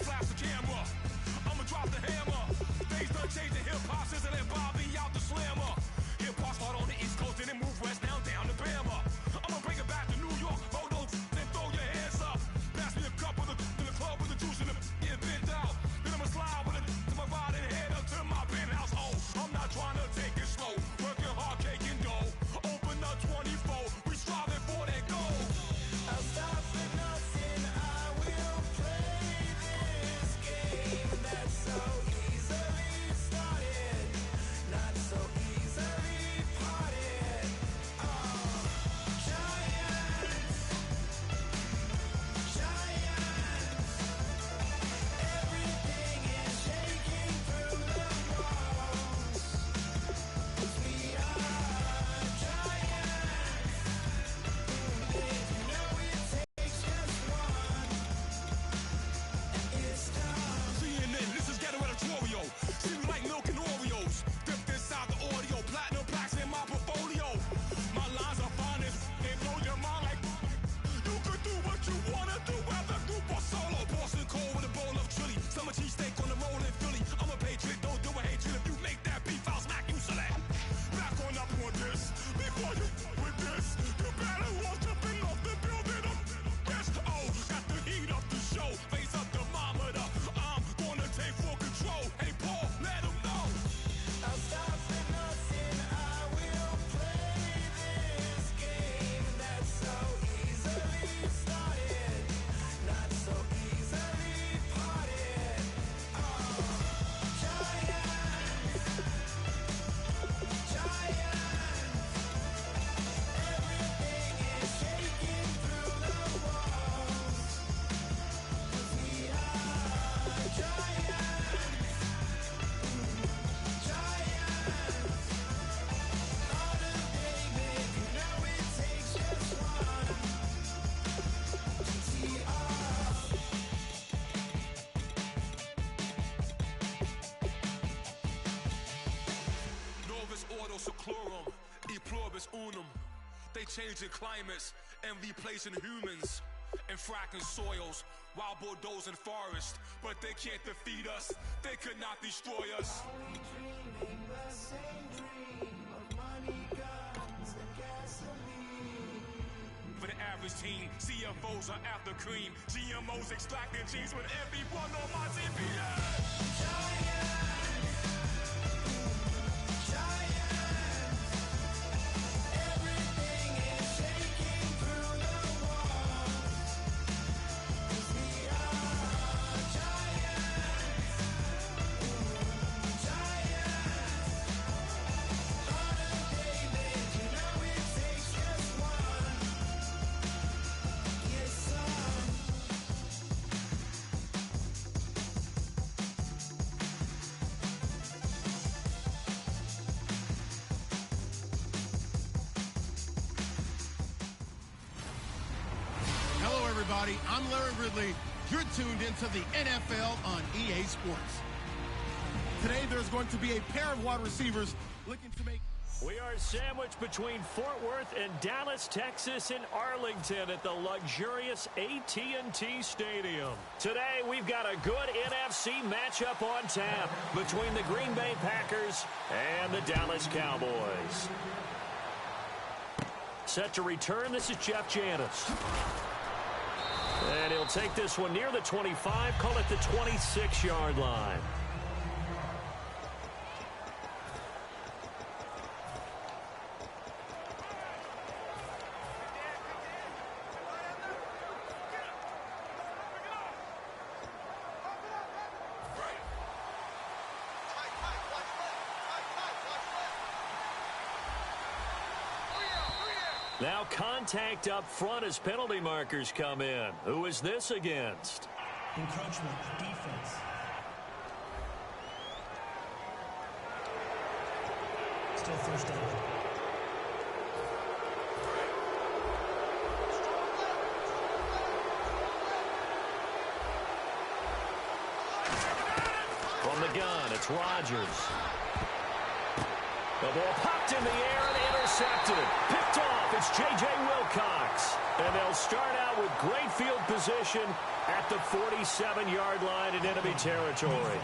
flash the camera. I'ma drop the hammer. Things done changing hip-hop, sizzling and Bobby out the slammer. Hip-hop start on the East Coast and then move west now down to Bama. I'ma bring it back to New York, hold those and throw your hands up. Pass me a cup of the in the club with the juice and the get bent out. Then I'ma slide with it to my ride and head up to my penthouse. Oh, I'm not trying to take it slow, working hard, cake and dough. Open up 24, we striving for that goal. I'll stop for nothing, I will play this game that's so easily started, not so easily parted. Giants, everything is shaking through the walls. We are giants. If you know it takes just one, it's time. CNN, this is ghetto editorial. See me like milk and Oreos. Dipped inside the audio, platinum plaques in my portfolio. My lines are finest, they blow your mind like you could do what you wanna do, whether group or solo. Boston cold with a bowl of chili, summer cheesesteak on the roll in Philly. I'm a patriot, don't do a hatred. If you make that beef, I'll smack you silly. Back on up on this, before you with this, you better walk up and off the building up. Best oh, got the heat up the show, face up the thermometer. I'm gonna take full control. Hey Paul, let him know. I'll stop for nothing, I will play this game that's so easily started, not so easily parted. Giants, everything is shaking through the walls. We are giants. Novus ordo seclorum, e pluribus unum. They changing climates and replacing humans and fracking soils while bulldozing forests. But they can't defeat us, they could not destroy us. Are we dreaming the same dream of money, guns, and gasoline? For the average team, CFOs are after cream. GMOs extracting genes with everyone on my CPS. Everything is shaking through the walls. We are giants. On a day that you know it takes just one. Get some. Hello, everybody. I'm Larry Ridley. You're tuned into the NFL on EA Sports. Today, there's going to be a pair of wide receivers looking to make... We are sandwiched between Fort Worth and Dallas, Texas, and Arlington at the luxurious AT&T Stadium. Today, we've got a good NFC matchup on tap between the Green Bay Packers and the Dallas Cowboys. Set to return, this is Jeff Janis. And he'll take this one near the 25, call it the 26-yard line. Now contact up front as penalty markers come in. Who is this against? Encroachment, defense. Still first down. From the gun, it's Rodgers. The ball popped in the air and intercepted. Picked off, it's J.J. Wilcox. And they'll start out with great field position at the 47-yard line in enemy territory.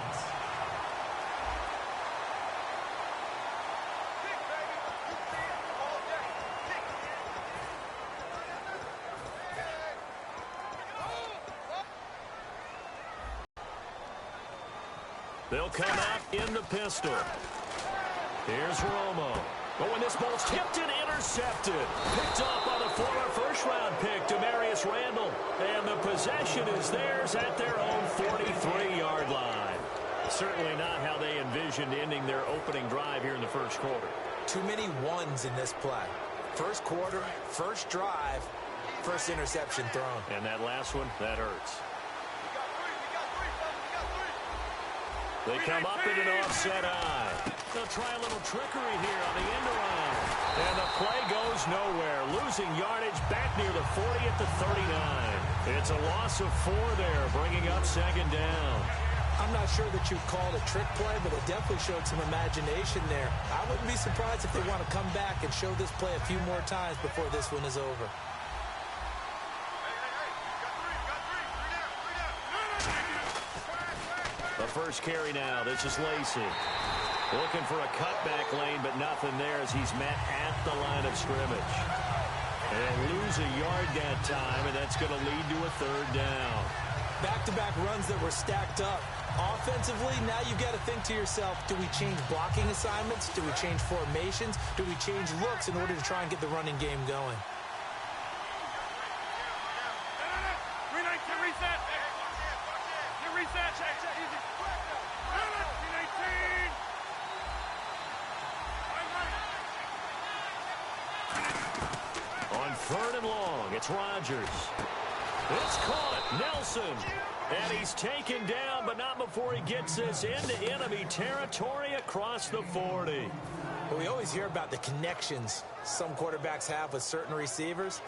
They'll come out in the pistol. Here's Romo. But when this ball's tipped and intercepted, picked up by the former first-round pick, Demarius Randall. And the possession is theirs at their own 43-yard line. Certainly not how they envisioned ending their opening drive here in the first quarter. Too many ones in this play. First quarter, first drive, first interception thrown. And that last one, that hurts. They come up in an offset eye. They'll try a little trickery here on the end around. And the play goes nowhere. Losing yardage back near the 40 at the 39. It's a loss of 4 there, bringing up second down. I'm not sure that you'd call it a trick play, but it definitely showed some imagination there. I wouldn't be surprised if they want to come back and show this play a few more times before this one is over. The first carry now. This is Lacey. Looking for a cutback lane, but nothing there as he's met at the line of scrimmage. And lose a yard that time, and that's going to lead to a third down. Back-to-back runs that were stacked up. Offensively, now you've got to think to yourself, do we change blocking assignments? Do we change formations? Do we change looks in order to try and get the running game going? On third and long, it's Rodgers. It's caught. Nelson. And he's taken down, but not before he gets this into enemy territory across the 40. Well, we always hear about the connections some quarterbacks have with certain receivers.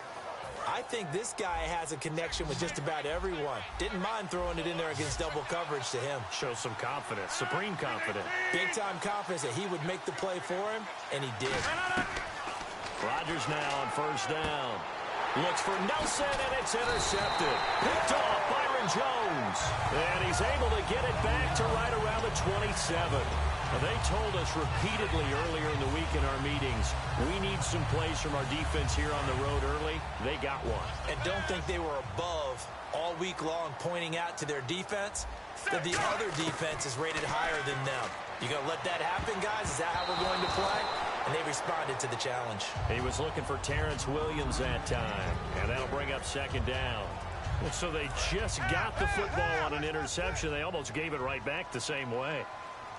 I think this guy has a connection with just about everyone. Didn't mind throwing it in there against double coverage to him. Shows some confidence, supreme confidence. Big-time confidence that he would make the play for him, and he did. Rodgers now on first down. Looks for Nelson, and it's intercepted. Picked off Byron Jones. And he's able to get it back to right around the 27. Now, they told us repeatedly earlier in the week in our meetings, we need some plays from our defense here on the road early. They got one. And don't think they were above all week long pointing out to their defense that the other defense is rated higher than them. You going to let that happen, guys? Is that how we're going to play? And they responded to the challenge. He was looking for Terrence Williams that time. And that'll bring up second down. And so they just got the football on an interception. They almost gave it right back the same way.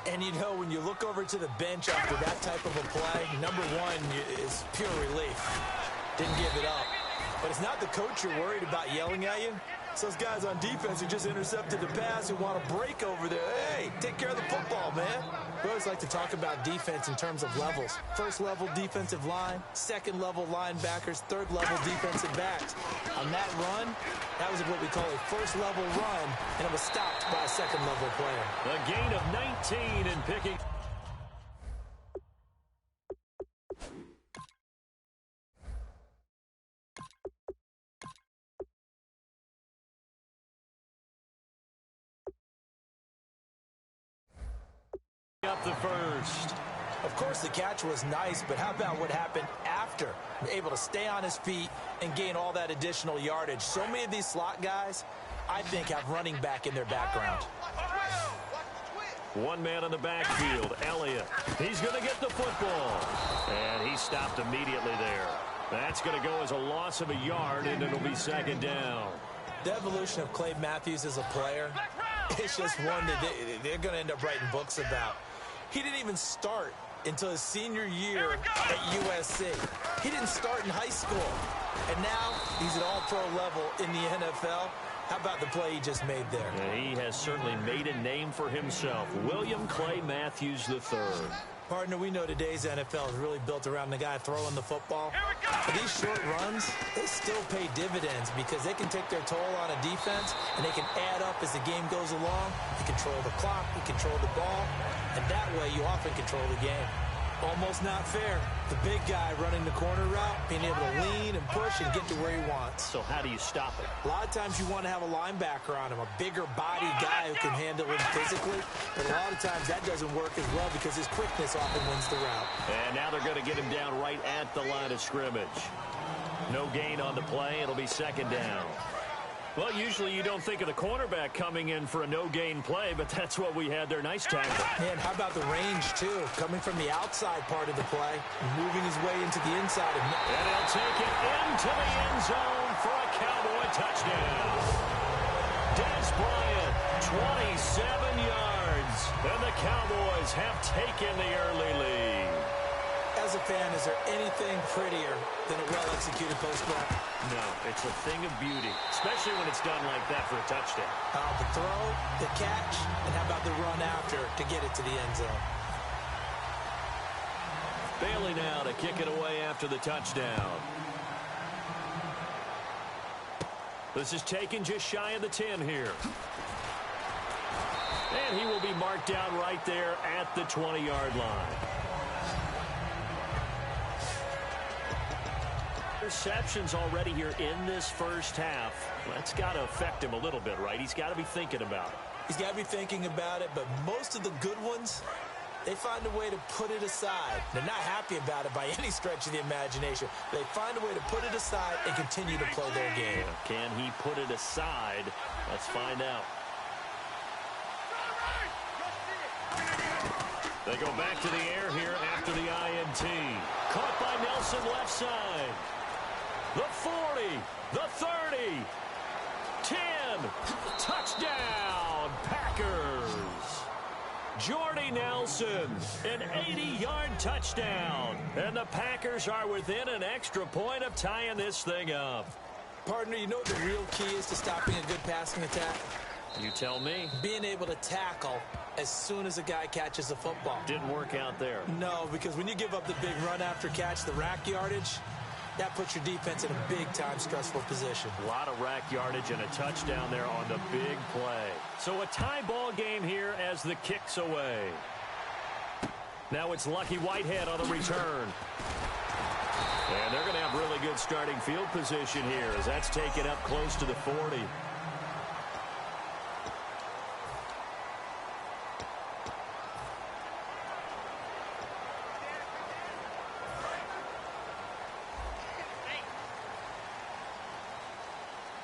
And, you know, when you look over to the bench after that type of a play, number one is pure relief. Didn't give it up. But it's not the coach you're worried about yelling at you. It's those guys on defense who just intercepted the pass who want to break over there. Hey, take care of the football, man. We always like to talk about defense in terms of levels. First level defensive line, second level linebackers, third level defensive backs. On that run, that was what we call a first level run, and it was stopped by a second level player. A gain of 19 and picking. Up the first. Of course, the catch was nice, but how about what happened after? Able to stay on his feet and gain all that additional yardage. So many of these slot guys, I think, have running back in their background. One man in the backfield, Elliott. He's going to get the football. And he stopped immediately there. That's going to go as a loss of a yard, and it'll be second down. The evolution of Clay Matthews as a player, it's just one that they're going to end up writing books about. He didn't even start until his senior year at USC. He didn't start in high school. And now he's at all-pro level in the NFL. How about the play he just made there? Yeah, he has certainly made a name for himself. William Clay Matthews III. Partner, we know today's NFL is really built around the guy throwing the football. But these short runs, they still pay dividends because they can take their toll on a defense and they can add up as the game goes along. You control the clock, you control the ball, and that way you often control the game. Almost not fair. The big guy running the corner route, being able to lean and push and get to where he wants. So how do you stop it? A lot of times you want to have a linebacker on him, a bigger body guy who can handle him physically. But a lot of times that doesn't work as well because his quickness often wins the route. And now they're going to get him down right at the line of scrimmage. No gain on the play. It'll be second down. Well, usually you don't think of the cornerback coming in for a no-gain play, but that's what we had there. Nice tackle. Man, how about the range, too? Coming from the outside part of the play, moving his way into the inside. And he'll take it into the end zone for a Cowboy touchdown. Des Bryant, 27 yards. And the Cowboys have taken the early lead. As a fan, is there anything prettier than a well-executed post route? No, it's a thing of beauty, especially when it's done like that for a touchdown. The throw, the catch, and how about the run after to get it to the end zone? Bailey now to kick it away after the touchdown. This is taken just shy of the 10 here. And he will be marked down right there at the 20-yard line. Interceptions already here in this first half. That's got to affect him a little bit, right? He's got to be thinking about it. He's got to be thinking about it, but most of the good ones, they find a way to put it aside. They're not happy about it by any stretch of the imagination. They find a way to put it aside and continue to play their game. Yeah. Can he put it aside? Let's find out. They go back to the air here after the INT. Caught by Nelson left side. The 40, the 30, 10, touchdown, Packers. Jordy Nelson, an 80-yard touchdown. And the Packers are within an extra point of tying this thing up. Partner, you know what the real key is to stopping a good passing attack? You tell me. Being able to tackle as soon as a guy catches the football. Didn't work out there. No, because when you give up the big run after catch, the rack yardage, that puts your defense in a big-time stressful position. A lot of rack yardage and a touchdown there on the big play. So a tie ball game here as the kick's away. Now it's Lucky Whitehead on the return. And they're going to have really good starting field position here as that's taken up close to the 40.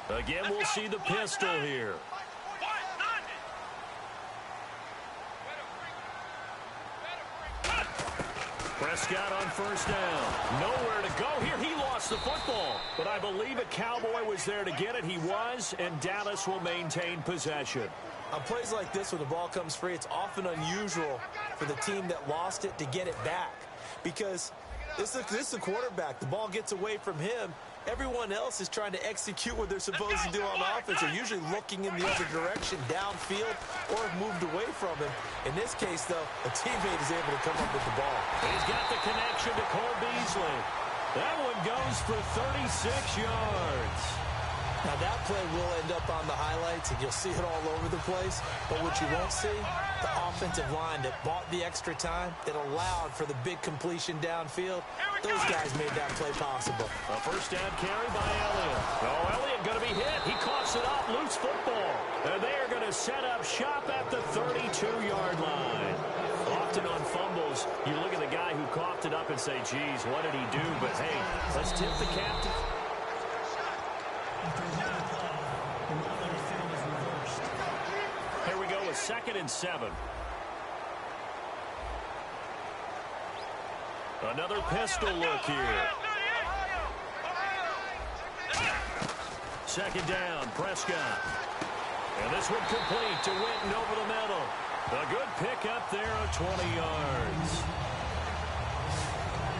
Again, we'll see the pistol here. Prescott on first down. Nowhere to go here. He lost the football. But I believe a Cowboy was there to get it. He was, and Dallas will maintain possession. On plays like this, when the ball comes free, it's often unusual for the team that lost it to get it back. Because this is the quarterback. The ball gets away from him. Everyone else is trying to execute what they're supposed to do on offense. They're usually looking in the other direction, downfield, or have moved away from him. In this case, though, a teammate is able to come up with the ball. He's got the connection to Cole Beasley. That one goes for 36 yards. Now, that play will end up on the highlights, and you'll see it all over the place. But what you won't see, the offensive line that bought the extra time, that allowed for the big completion downfield, those guys made that play possible. A first down carry by Elliott. Oh, Elliott going to be hit. He coughs it up, loose football. And they are going to set up shop at the 32-yard line. Often on fumbles, you look at the guy who coughed it up and say, geez, what did he do? But, hey, let's tip the captain. Here we go with 2nd and 7. Another pistol look here. 2nd down, Prescott. And this one complete to Witten over the middle. A good pickup there of 20 yards.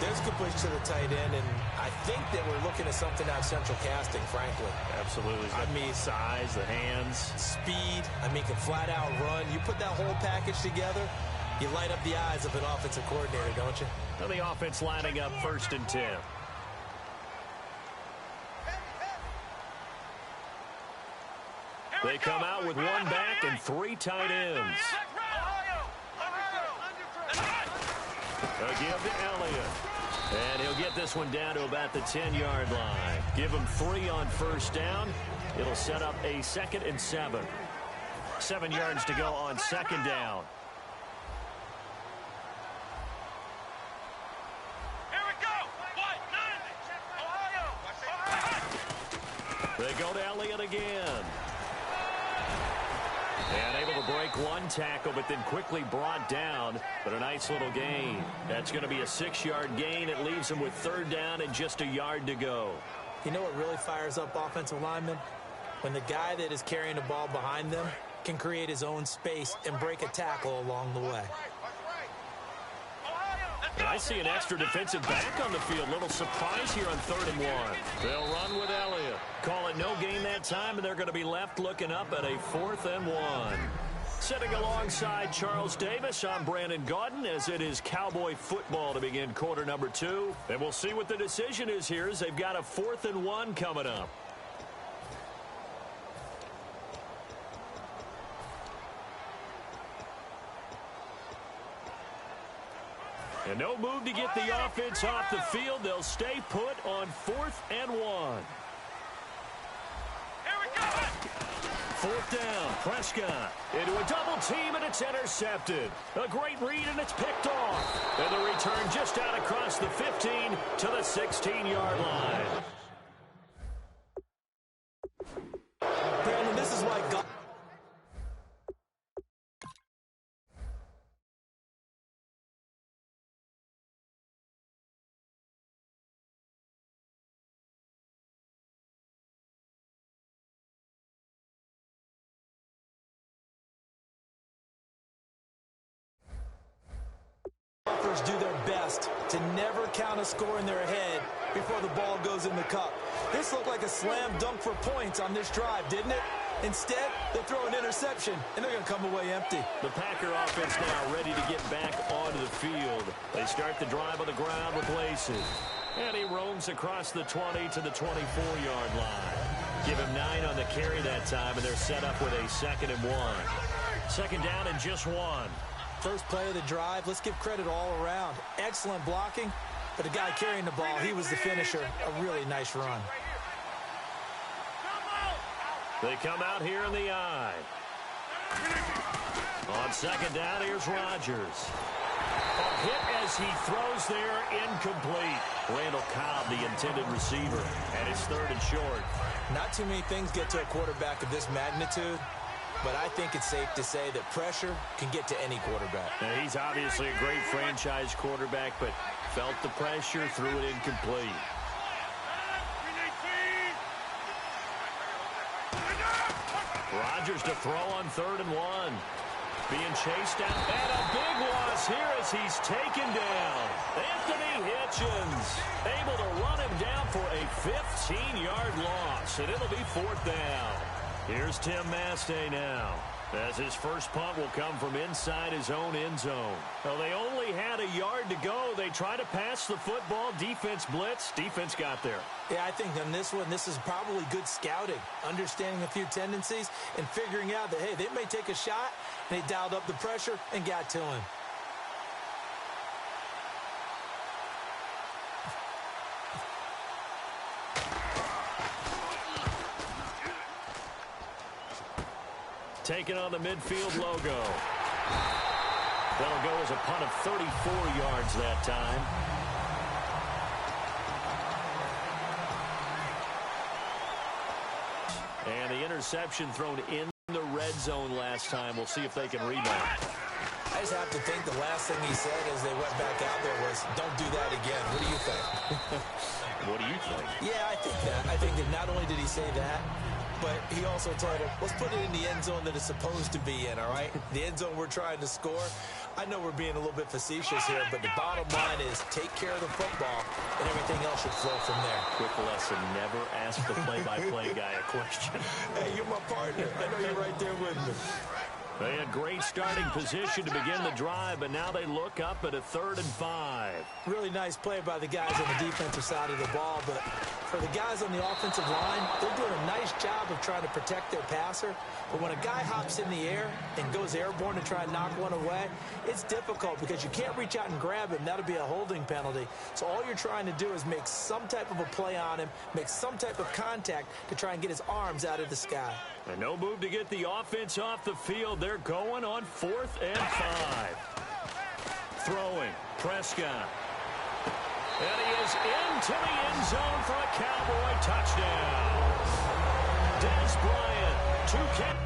There's a good push to the tight end, and I think that we're looking at something out of central casting, frankly. Absolutely. I mean, size, the hands. Speed. I mean, can flat out run. You put that whole package together, you light up the eyes of an offensive coordinator, don't you? Now the offense lining up 1st and 10. They come out with one back and 3 tight ends. A give to Elliott. And he'll get this one down to about the 10-yard line. Give him 3 on first down. It'll set up a 2nd and 7. 7 yards to go on second down. Here we go. What? 90. Ohio. They go to Elliott again. And able to break one tackle, but then quickly brought down. But a nice little gain. That's going to be a 6-yard gain. It leaves him with 3rd down and just a yard to go. You know what really fires up offensive linemen? When the guy that is carrying the ball behind them can create his own space and break a tackle along the way. And I see an extra defensive back on the field. Little surprise here on 3rd and 1. They'll run with Elliott. Call it no gain that time, and they're going to be left looking up at a 4th and 1. Sitting alongside Charles Davis, I'm Brandon Gaudin, as it is Cowboy football to begin quarter number 2. And we'll see what the decision is here, as they've got a 4th and 1 coming up. And no move to get the offense off the field. They'll stay put on 4th and 1. Here we go. 4th down, Prescott into a double team, and it's intercepted. A great read, and it's picked off. And the return just out across the 15 to the 16-yard line. Brandon, this is why God... do their best to never count a score in their head before the ball goes in the cup. This looked like a slam dunk for points on this drive, didn't it? Instead, they throw an interception, and they're going to come away empty. The Packer offense now ready to get back onto the field. They start the drive on the ground with Lacy. And he roams across the 20 to the 24-yard line. Give him 9 on the carry that time, and they're set up with a 2nd and 1. 2nd down and just 1. First play of the drive, let's give credit all around. Excellent blocking, but the guy carrying the ball, he was the finisher. A really nice run. They come out here in the eye. On 2nd down, here's Rodgers. A hit as he throws there, incomplete. Randall Cobb, the intended receiver, and it's 3rd and short. Not too many things get to a quarterback of this magnitude, but I think it's safe to say that pressure can get to any quarterback. Now, he's obviously a great franchise quarterback, but felt the pressure, threw it incomplete. Rodgers to throw on 3rd and 1. Being chased down, and a big loss here as he's taken down. Anthony Hitchens able to run him down for a 15-yard loss, and it'll be 4th down. Here's Tim Mastay now, as his first punt will come from inside his own end zone. Well, they only had a yard to go. They try to pass the football. Defense blitz. Defense got there. Yeah, I think on this one, this is probably good scouting, understanding a few tendencies, and figuring out that, hey, they may take a shot, and they dialed up the pressure and got to him. Taking on the midfield logo. That'll go as a punt of 34 yards that time. And the interception thrown in the red zone last time. We'll see if they can rebound. I just have to think the last thing he said as they went back out there was, don't do that again. What do you think? What do you think? Yeah, I think that. I think that not only did he say that, but he also told him, let's put it in the end zone that it's supposed to be in, all right? The end zone we're trying to score. I know we're being a little bit facetious here, but the bottom line is take care of the football, and everything else should flow from there. Quick lesson, never ask the play-by-play guy a question. Hey, you're my partner. I know you're right there with me. They had great starting position to begin the drive, but now they look up at a 3rd and 5. Really nice play by the guys on the defensive side of the ball, but for the guys on the offensive line, they're doing a nice job of trying to protect their passer. But when a guy hops in the air and goes airborne to try and knock one away, it's difficult because you can't reach out and grab him. That'll be a holding penalty. So all you're trying to do is make some type of a play on him, make some type of contact to try and get his arms out of the sky. And no move to get the offense off the field. They're going on 4th and 5. Throwing, Prescott. And he is into the end zone for a Cowboy touchdown. Dez Bryant, 2 catches.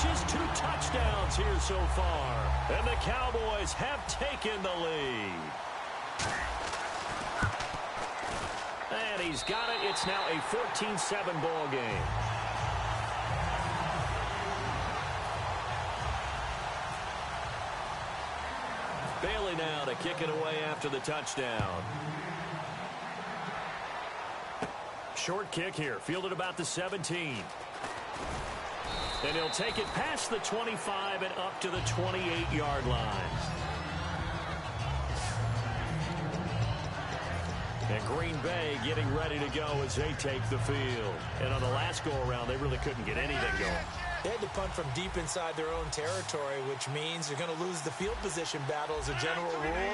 Just 2 touchdowns here so far. And the Cowboys have taken the lead. And he's got it. It's now a 14-7 ball game. Bailey now to kick it away after the touchdown. Short kick here, fielded about the 17. And he'll take it past the 25 and up to the 28-yard line. And Green Bay getting ready to go as they take the field. And on the last go-around, they really couldn't get anything going. They had to punt from deep inside their own territory, which means you're going to lose the field position battle as a general rule.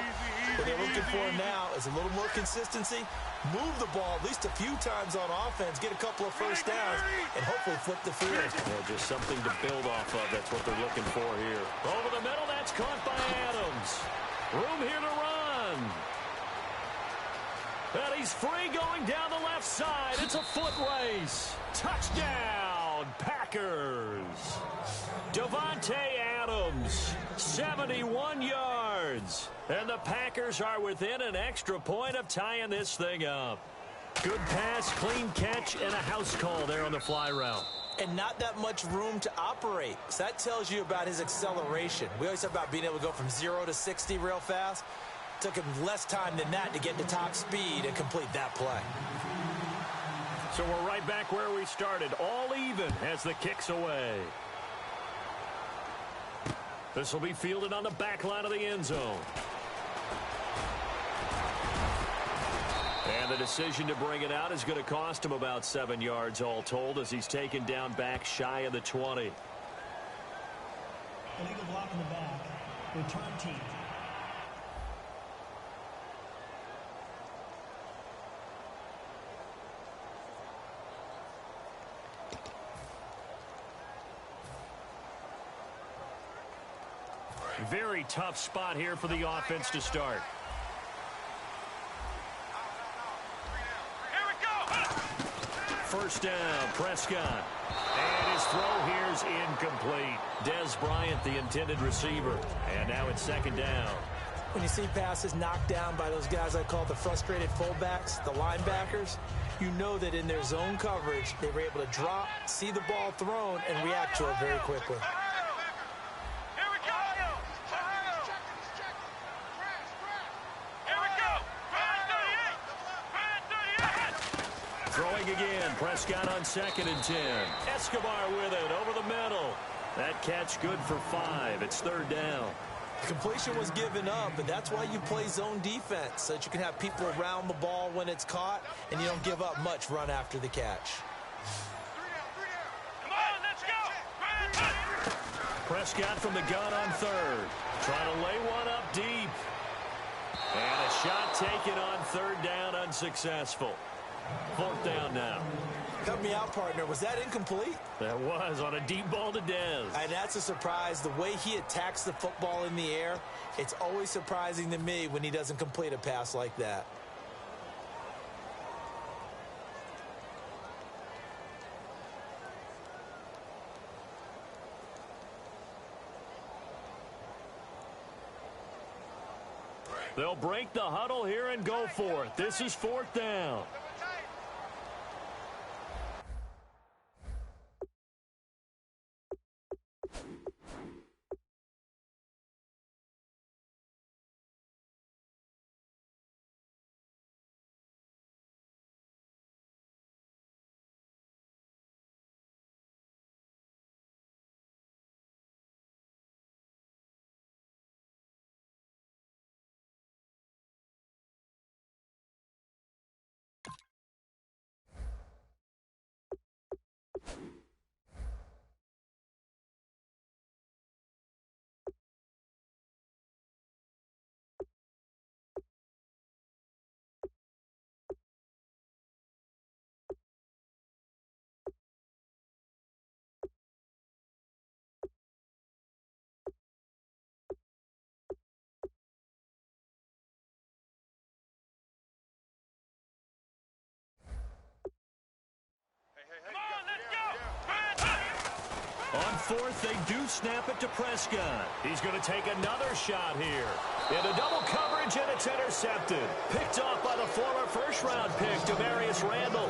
What they're looking for now is a little more consistency, move the ball at least a few times on offense, get a couple of first downs, and hopefully flip the field. Yeah, just something to build off of. That's what they're looking for here. Over the middle, that's caught by Adams. Room here to run. And he's free going down the left side. It's a foot race. Touchdown, Packers. Davante Adams, 71 yards. And the Packers are within an extra point of tying this thing up. Good pass, clean catch, and a house call there on the fly route. And not that much room to operate. So that tells you about his acceleration. We always talk about being able to go from 0 to 60 real fast. Took him less time than that to get to top speed and complete that play. So we're right back where we started, all even as the kick's away. This will be fielded on the back line of the end zone. And the decision to bring it out is going to cost him about 7 yards all told as he's taken down back shy of the 20. Illegal block in the back. Return team. Very tough spot here for the offense to start. First down, Prescott. And his throw here is incomplete. Dez Bryant, the intended receiver. And now it's 2nd down. When you see passes knocked down by those guys I call the frustrated fullbacks, the linebackers, you know that in their zone coverage, they were able to drop, see the ball thrown, and react to it very quickly. Throwing again, Prescott on 2nd and 10. Escobar with it over the middle. That catch good for 5. It's 3rd down. The completion was given up, but that's why you play zone defense, so that you can have people around the ball when it's caught, and you don't give up much run after the catch. Come on, let's go. Prescott from the gun on 3rd. Trying to lay one up deep. And a shot taken on 3rd down, unsuccessful. 4th down now. Help me out, partner. Was that incomplete? That was on a deep ball to Dez. And that's a surprise. The way he attacks the football in the air, it's always surprising to me when he doesn't complete a pass like that. They'll break the huddle here and go for it. This is 4th down. 4th, they do snap it to Prescott. He's going to take another shot here. Into double coverage, and it's intercepted. Picked off by the former first-round pick, Demarius Randall.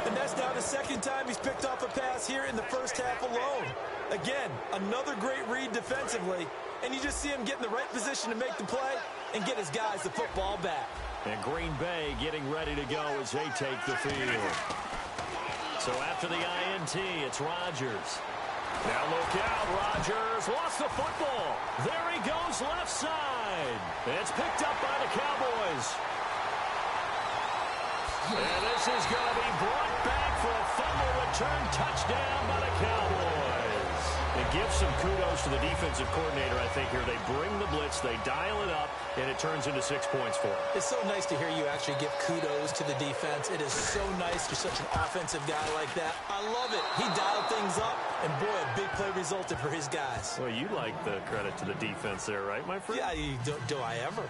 And that's now the second time he's picked off a pass here in the first half alone. Again, another great read defensively, and you just see him get in the right position to make the play and get his guys the football back. And Green Bay getting ready to go as they take the field. So after the INT, it's Rodgers. Now look out, Rodgers lost the football. There he goes left side. It's picked up by the Cowboys. And this is going to be brought back for a fumble return touchdown by the Cowboys. It gives some kudos to the defensive coordinator, I think, here. They bring the blitz, they dial it up, and it turns into 6 points for them. It's so nice to hear you actually give kudos to the defense. It is so nice you're such an offensive guy like that. I love it. He dialed things up, and boy, a big play resulted for his guys. Well, you like the credit to the defense there, right, my friend? Yeah, do I ever?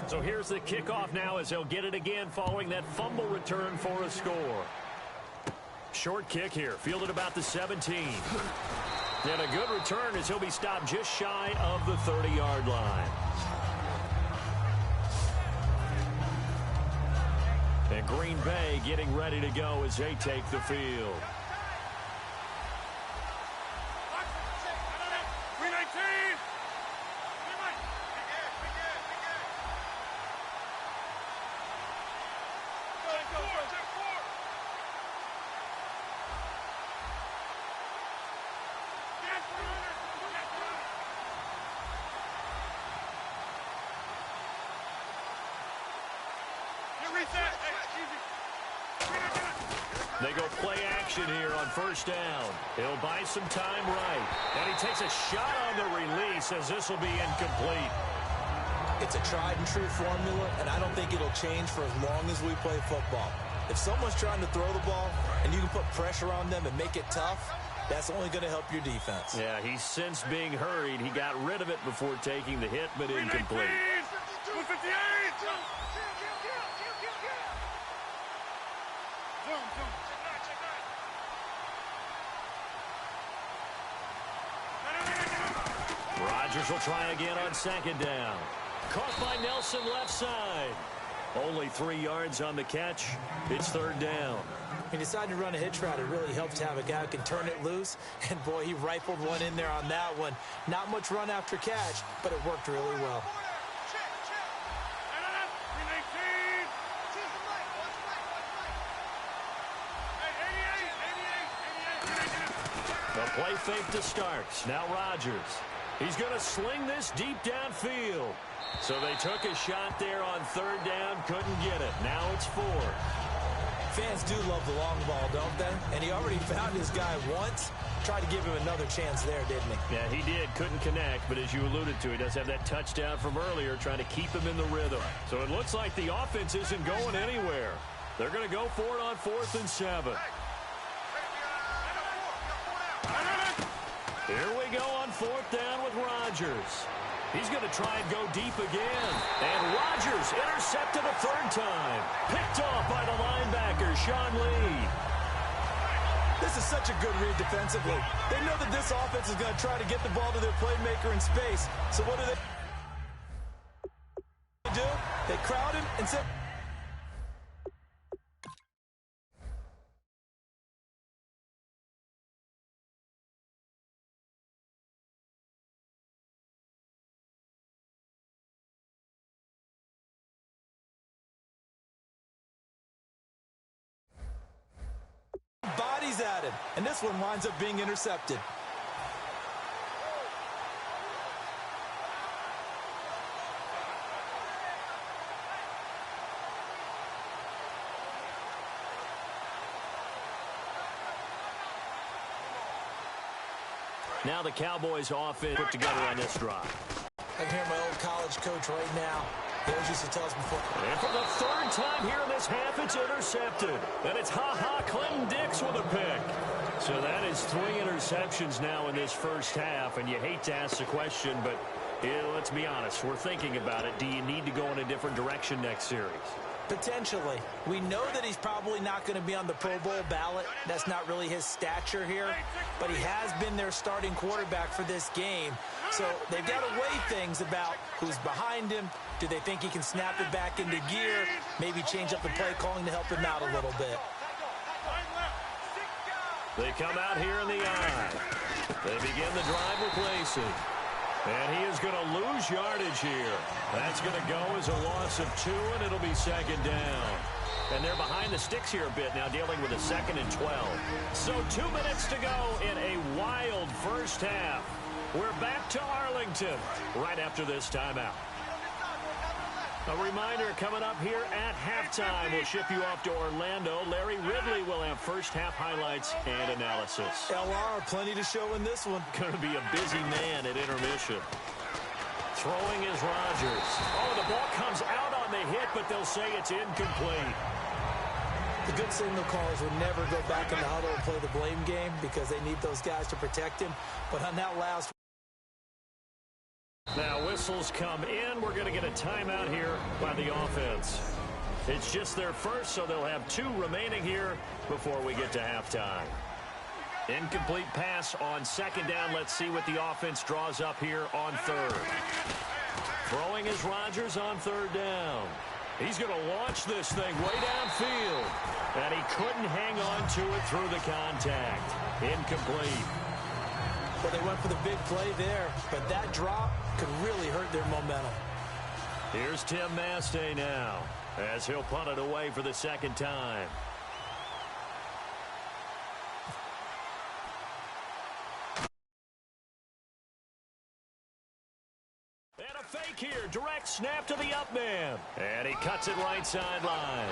So here's the kickoff now as they'll get it again following that fumble return for a score. Short kick here, fielded about the 17. And a good return as he'll be stopped just shy of the 30-yard line. And Green Bay getting ready to go as they take the field. They go play action here on first down. He'll buy some time right. And he takes a shot on the release as this will be incomplete. It's a tried and true formula, and I don't think it'll change for as long as we play football. If someone's trying to throw the ball and you can put pressure on them and make it tough, that's only going to help your defense. Yeah, he's since being hurried. He got rid of it before taking the hit, but incomplete. Rodgers will try again on second down. Caught by Nelson left side. Only 3 yards on the catch. It's third down. He decided to run a hitch route. It really helps to have a guy who can turn it loose. And, boy, he rifled one in there on that one. Not much run after catch, but it worked really well. The play fake to start. Now Rodgers. He's going to sling this deep downfield. So they took a shot there on third down, couldn't get it. Now it's 4. Fans do love the long ball, don't they? And he already found his guy once. Tried to give him another chance there, didn't he? Yeah, he did. Couldn't connect, but as you alluded to, he does have that touchdown from earlier, trying to keep him in the rhythm. So it looks like the offense isn't going anywhere. They're going to go for it on 4th and 7. Here we go on 4th down with Rodgers. He's going to try and go deep again. And Rodgers intercepted a third time. Picked off by the linebacker, Sean Lee. This is such a good read defensively. They know that this offense is going to try to get the ball to their playmaker in space. So what do? They crowd him and say... bodies at him, and this one winds up being intercepted. Now the Cowboys offense put together on this drive. I can hear my old college coach right now. He always used to tell us before. And for the third time here in this half, it's intercepted. And it's Clinton Dix with a pick. So that is 3 interceptions now in this first half. And you hate to ask the question, but let's be honest. We're thinking about it. Do you need to go in a different direction next series? Potentially. We know that he's probably not going to be on the Pro Bowl ballot. That's not really his stature here. But he has been their starting quarterback for this game. So they've got to weigh things about who's behind him. Do they think he can snap it back into gear? Maybe change up the play calling to help him out a little bit. They come out here in the eye. They begin the drive with Lacey. And he is going to lose yardage here. That's going to go as a loss of 2, and it'll be second down. And they're behind the sticks here a bit now, dealing with a 2nd and 12. So 2 minutes to go in a wild first half. We're back to Arlington right after this timeout. A reminder coming up here at halftime. We'll ship you off to Orlando. Larry Ridley will have first half highlights and analysis. LR, plenty to show in this one. Going to be a busy man at intermission. Throwing is Rodgers. Oh, the ball comes out on the hit, but they'll say it's incomplete. The good signal callers would never go back in the huddle and play the blame game because they need those guys to protect him. But on that last now whistles come in. We're going to get a timeout here by the offense. It's just their first, so they'll have 2 remaining here before we get to halftime. Incomplete pass on second down. Let's see what the offense draws up here on third. Throwing is Rodgers on third down. He's going to launch this thing way downfield. And he couldn't hang on to it through the contact. Incomplete. Well, they went for the big play there, but that drop could really hurt their momentum. Here's Tim Mastay now, as he'll punt it away for the second time. And a fake here, direct snap to the up man. And he cuts it right sideline.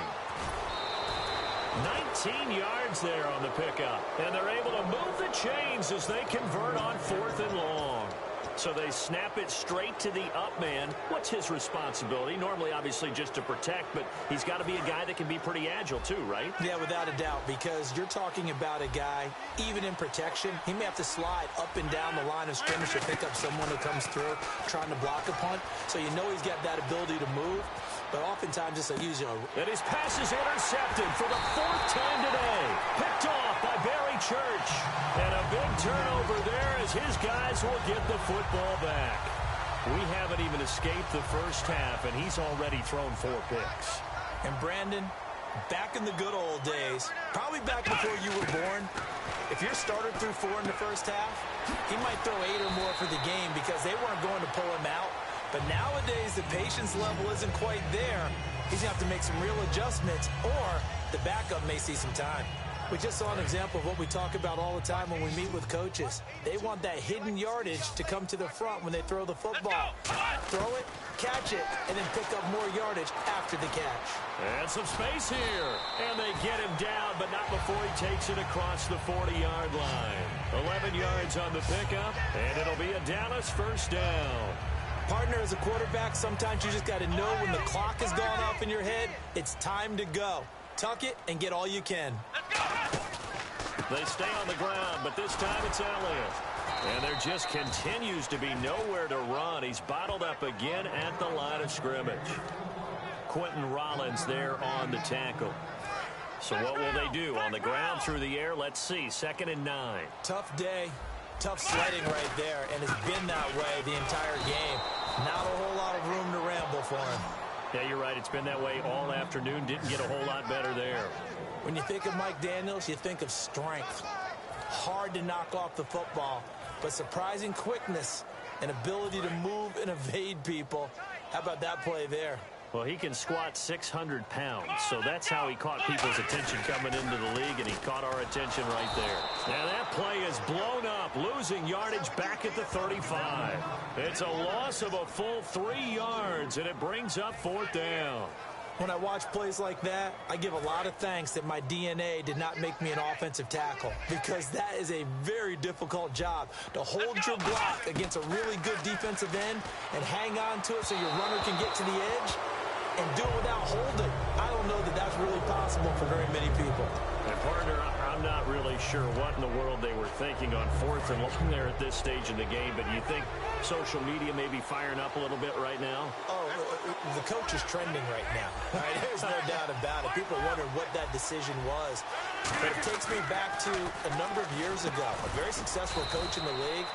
19 yards there on the pickup. And they're able to move the chains as they convert on 4th and long. So they snap it straight to the up man. What's his responsibility? Normally, obviously, just to protect, but he's got to be a guy that can be pretty agile too, right? Yeah, without a doubt, because you're talking about a guy, even in protection, he may have to slide up and down the line of scrimmage to pick up someone who comes through trying to block a punt. So you know he's got that ability to move, but oftentimes it's a usual. And his pass is intercepted for the 4th time today. Picked off by Barry Church. And a big turnover there as his guys will get the football back. We haven't even escaped the first half, and he's already thrown 4 picks. And Brandon, back in the good old days, probably back before you were born, if your starter threw 4 in the first half, he might throw 8 or more for the game because they weren't going to pull him out. But nowadays, the patience level isn't quite there. He's going to have to make some real adjustments, or the backup may see some time. We just saw an example of what we talk about all the time when we meet with coaches. They want that hidden yardage to come to the front when they throw the football. Throw it, catch it, and then pick up more yardage after the catch. And some space here. And they get him down, but not before he takes it across the 40-yard line. 11 yards on the pickup, and it'll be a Dallas first down. Partner, as a quarterback, sometimes you just got to know when the clock has gone off in your head, it's time to go. Tuck it and get all you can. They stay on the ground, but this time it's Elliott. And there just continues to be nowhere to run. He's bottled up again at the line of scrimmage. Quentin Rollins there on the tackle. So what will they do? On the ground, through the air? Let's see. 2nd and 9. Tough day. Tough sledding right there, and it's been that way the entire game. Not a whole lot of room to ramble for him. Yeah, you're right. It's been that way all afternoon. Didn't get a whole lot better there. When you think of Mike Daniels, you think of strength. Hard to knock off the football, but surprising quickness and ability to move and evade people. How about that play there? Well, he can squat 600 pounds, so that's how he caught people's attention coming into the league, and he caught our attention right there. Now that play is blown up, losing yardage back at the 35. It's a loss of a full 3 yards, and it brings up 4th down. When I watch plays like that, I give a lot of thanks that my DNA did not make me an offensive tackle, because that is a very difficult job to hold your block against a really good defensive end and hang on to it so your runner can get to the edge and do it without holding. I don't know that that's really possible for very many people. And partner, I'm not really sure what in the world they were thinking on 4th and long there at this stage in the game, but you think social media may be firing up a little bit right now? Oh, the coach is trending right now. Right? There's no doubt about it. People wonder what that decision was. But it takes me back to a number of years ago. A very successful coach in the league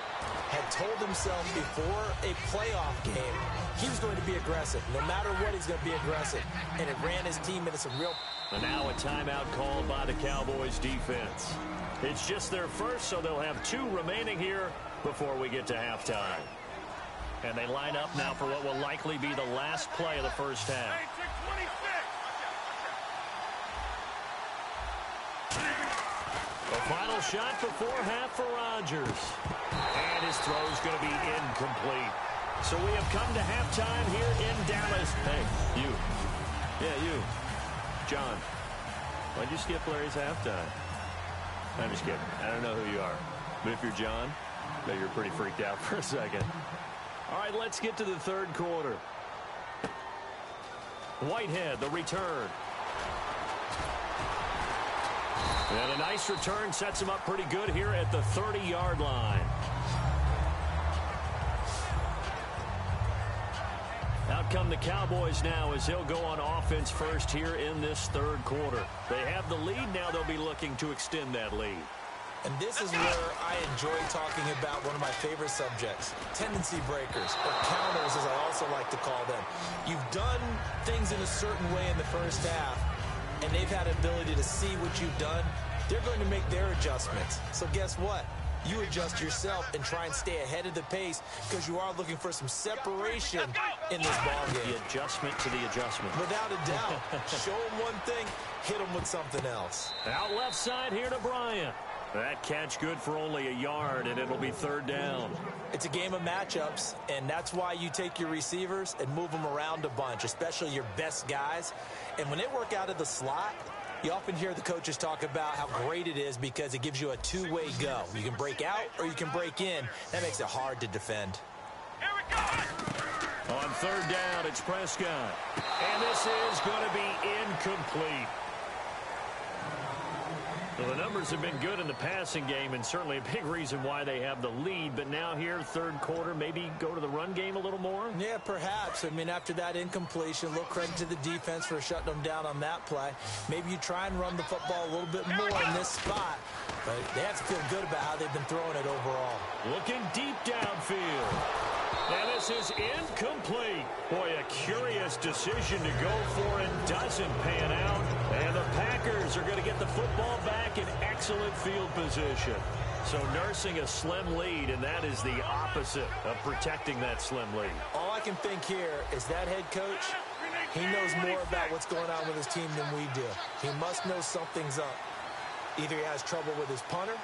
had told himself before a playoff game he was going to be aggressive. No matter what, he's going to be aggressive. And it ran his team into some real... And now a timeout called by the Cowboys defense. It's just their first, so they'll have 2 remaining here before we get to halftime. And they line up now for what will likely be the last play of the first half. The final shot before half for Rodgers. And his throw is going to be incomplete. So we have come to halftime here in Dallas. Hey, you. Yeah, you. John, why'd you skip Larry's halftime? I'm just kidding. I don't know who you are. But if you're John, I bet you're pretty freaked out for a second. All right, let's get to the third quarter. Whitehead, the return. And a nice return sets him up pretty good here at the 30-yard line. Out come the Cowboys now as he'll go on offense first here in this third quarter. They have the lead. Now they'll be looking to extend that lead. And this is where I enjoy talking about one of my favorite subjects, tendency breakers, or counters as I also like to call them. You've done things in a certain way in the first half, and they've had ability to see what you've done. They're going to make their adjustments. So guess what? You adjust yourself and try and stay ahead of the pace because you are looking for some separation in this ballgame. The adjustment to the adjustment. Without a doubt. Show them one thing, hit them with something else. Out left side here to Bryant. That catch good for only a yard, and it'll be third down. It's a game of matchups, and that's why you take your receivers and move them around a bunch, especially your best guys. And when they work out of the slot, you often hear the coaches talk about how great it is because it gives you a two-way go. You can break out or you can break in. That makes it hard to defend. Here we go! On third down, it's Prescott. And this is going to be incomplete. Well, the numbers have been good in the passing game and certainly a big reason why they have the lead. But now here, third quarter, maybe go to the run game a little more? Yeah, perhaps. I mean, after that incompletion, a little credit to the defense for shutting them down on that play. Maybe you try and run the football a little bit more in this spot. But they have to feel good about how they've been throwing it overall. Looking deep downfield. And this is incomplete. Boy, a curious decision to go for and doesn't pan out. And the Packers are going to get the football back in excellent field position. So nursing a slim lead, and that is the opposite of protecting that slim lead. All I can think here is that head coach, he knows more about what's going on with his team than we do. He must know something's up. Either he has trouble with his punter,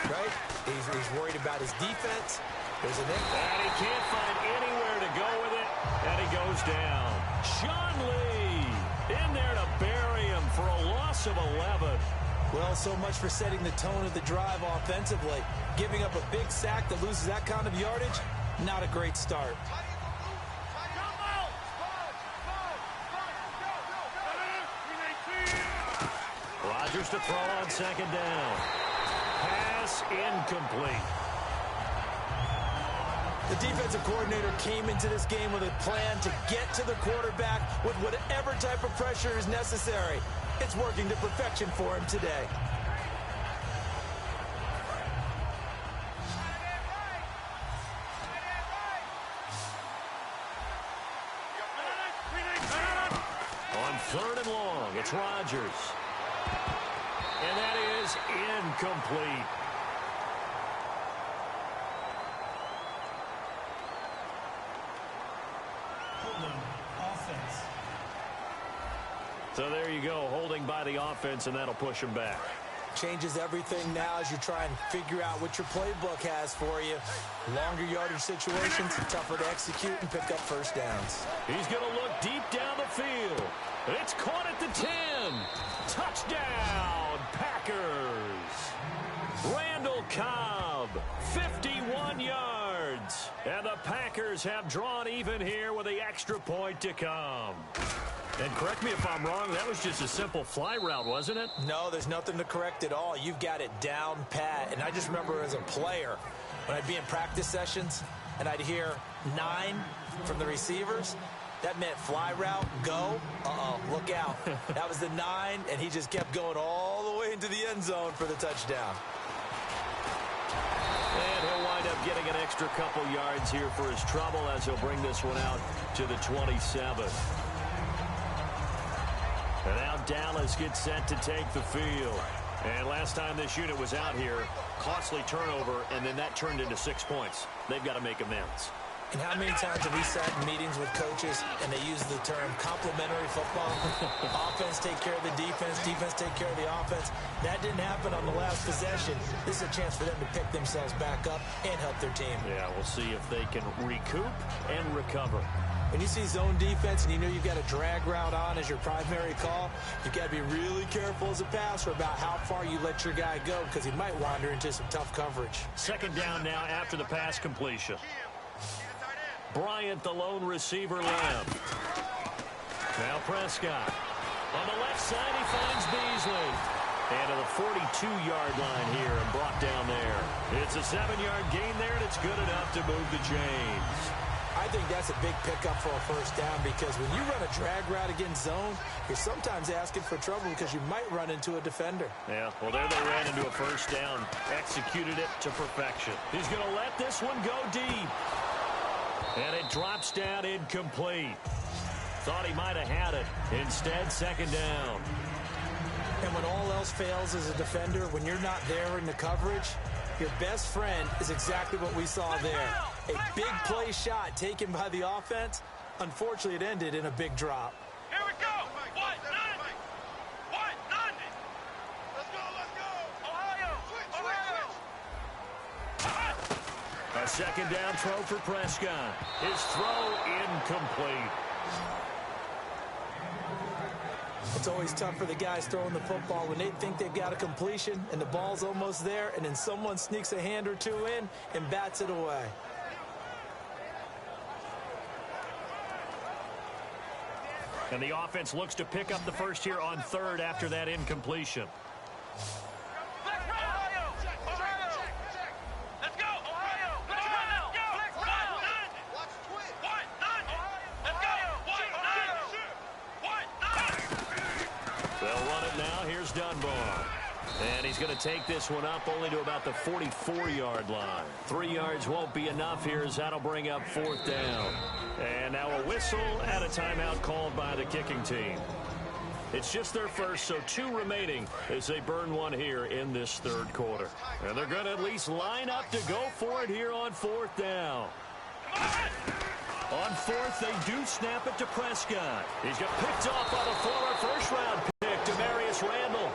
right? He's worried about his defense. There's an and he can't find anywhere to go with it, and he goes down. Sean Lee in there to bury him for a loss of 11. Well, so much for setting the tone of the drive offensively. Giving up a big sack that loses that kind of yardage, not a great start. Rodgers to throw on second down. Pass incomplete. The defensive coordinator came into this game with a plan to get to the quarterback with whatever type of pressure is necessary. It's working to perfection for him today. On third and long, it's Rodgers. And that is incomplete. Offense. So there you go, holding by the offense, and that'll push him back. Changes everything now as you try and figure out what your playbook has for you. Longer yardage situations, tougher to execute and pick up first downs. He's going to look deep down the field. It's caught at the 10. Touchdown, Packers. Randall Cobb, 51 yards. yards. And the Packers have drawn even here with the extra point to come. And correct me if I'm wrong, that was just a simple fly route, wasn't it? No, there's nothing to correct at all. You've got it down pat. And I just remember as a player, when I'd be in practice sessions and I'd hear 9 from the receivers, that meant fly route, go. Look out. That was the 9, and he just kept going all the way into the end zone for the touchdown. And he'll wind up getting an extra couple yards here for his trouble as he'll bring this one out to the 27. And now Dallas gets set to take the field. And last time this unit was out here, costly turnover, and then that turned into 6 points. They've got to make amends. And how many times have we sat in meetings with coaches and they use the term complementary football? Offense take care of the defense, defense take care of the offense. That didn't happen on the last possession. This is a chance for them to pick themselves back up and help their team. Yeah, we'll see if they can recoup and recover. When you see zone defense and you know you've got a drag route on as your primary call, you've got to be really careful as a passer about how far you let your guy go because he might wander into some tough coverage. Second down now after the pass completion. Bryant, the lone receiver, left. Now Prescott. On the left side, he finds Beasley. And to the 42-yard line here and brought down there. It's a 7-yard gain there, and it's good enough to move the chains. I think that's a big pickup for a first down because when you run a drag route against zone, you're sometimes asking for trouble because you might run into a defender. Yeah, well, there they ran into a first down. Executed it to perfection. He's going to let this one go deep. And it drops down incomplete. Thought he might have had it. Instead, second down. And when all else fails as a defender, when you're not there in the coverage, your best friend is exactly what we saw there. A big play shot taken by the offense. Unfortunately, it ended in a big drop. Here we go. What? None. Let's go. Ohio. A second down throw for Prescott. His throw incomplete. It's always tough for the guys throwing the football when they think they've got a completion and the ball's almost there, and then someone sneaks a hand or two in and bats it away. And the offense looks to pick up the first here on third after that incompletion. And he's going to take this one up only to about the 44-yard line. 3 yards won't be enough here as that'll bring up fourth down. And now a whistle and a timeout called by the kicking team. It's just their first, so 2 remaining as they burn one here in this third quarter. And they're going to at least line up to go for it here on fourth down. On fourth, they do snap it to Prescott. He's got picked off by the former first-round pick, Demarius Randall.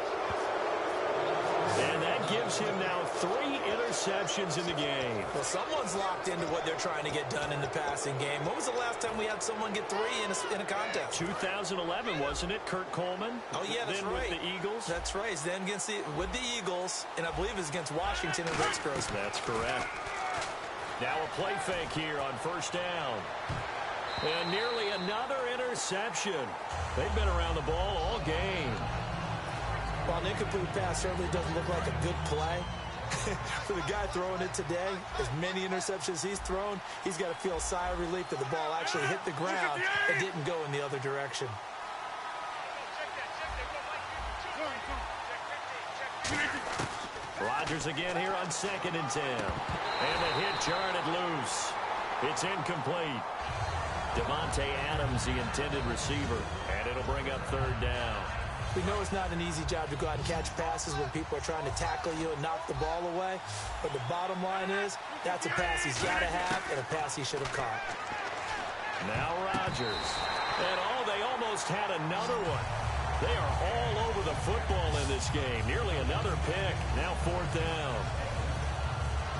And that gives him now 3 interceptions in the game. Well, someone's locked into what they're trying to get done in the passing game. When was the last time we had someone get 3 in a contest? 2011, wasn't it? Kurt Coleman? Oh, yeah, that's then right. With the Eagles? That's right. Then with the Eagles, and I believe it's against Washington and Rex Grossman. That's correct. Now a play fake here on first down. And nearly another interception. They've been around the ball all game. While an incomplete pass certainly doesn't look like a good play, for the guy throwing it today, as many interceptions he's thrown, he's got to feel a sigh of relief that the ball actually hit the ground and didn't go in the other direction. Rodgers again here on 2nd and 10. And the hit jarred it loose. It's incomplete. Devontae Adams, the intended receiver, and it'll bring up third down. We know it's not an easy job to go out and catch passes when people are trying to tackle you and knock the ball away. But the bottom line is, that's a pass he's got to have and a pass he should have caught. Now Rodgers. And they almost had another one. They are all over the football in this game. Nearly another pick. Now fourth down.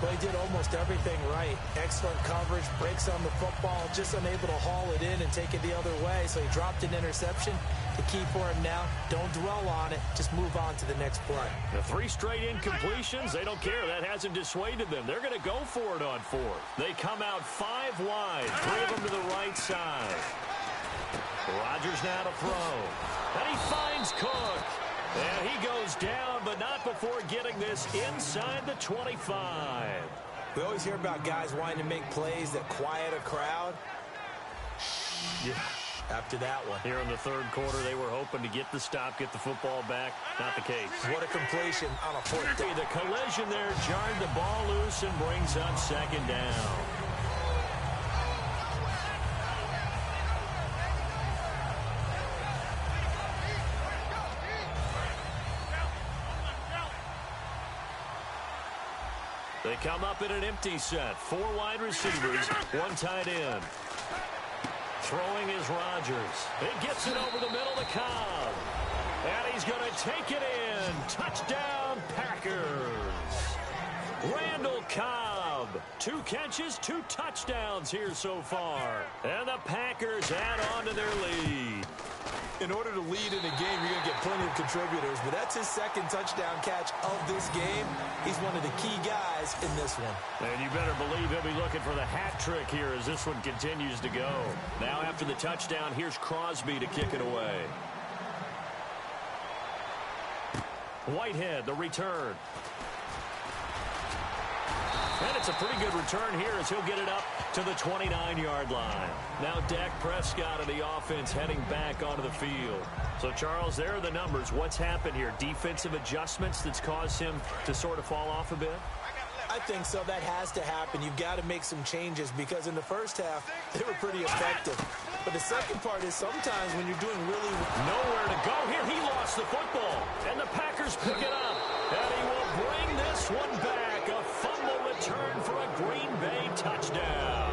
Well, he did almost everything right. Excellent coverage, breaks on the football, just unable to haul it in and take it the other way. So he dropped an interception. The key for him now, don't dwell on it. Just move on to the next play. The 3 straight incompletions, they don't care. That hasn't dissuaded them. They're going to go for it on 4th. They come out 5 wide, 3 of them to the right side. Rodgers now to throw. And he finds Cook. And he goes down, but not before getting this inside the 25. We always hear about guys wanting to make plays that quiet a crowd. Yeah. After that one. Here in the 3rd quarter, they were hoping to get the stop, get the football back. Not the case. What a completion on a 4th down. The collision there jarred the ball loose and brings up 2nd down. They come up in an empty set. 4 wide receivers, 1 tight end. Throwing is Rodgers. He gets it over the middle to Cobb. And he's going to take it in. Touchdown, Packers. Randall Cobb. 2 catches, 2 touchdowns here so far. And the Packers add on to their lead. In order to lead in a game, you're going to get plenty of contributors, but that's his 2nd touchdown catch of this game. He's one of the key guys in this one. And you better believe he'll be looking for the hat trick here as this one continues to go. Now after the touchdown, here's Crosby to kick it away. Whitehead, the return. And it's a pretty good return here as he'll get it up to the 29-yard line. Now Dak Prescott of the offense heading back onto the field. So, Charles, there are the numbers. What's happened here? Defensive adjustments that's caused him to sort of fall off a bit? I think so. That has to happen. You've got to make some changes because in the first half, they were pretty effective. But the second part is sometimes when you're doing really nowhere to go here, he lost the football. And the Packers pick it up. And he will bring this one back. A fumble return for a Green Bay touchdown.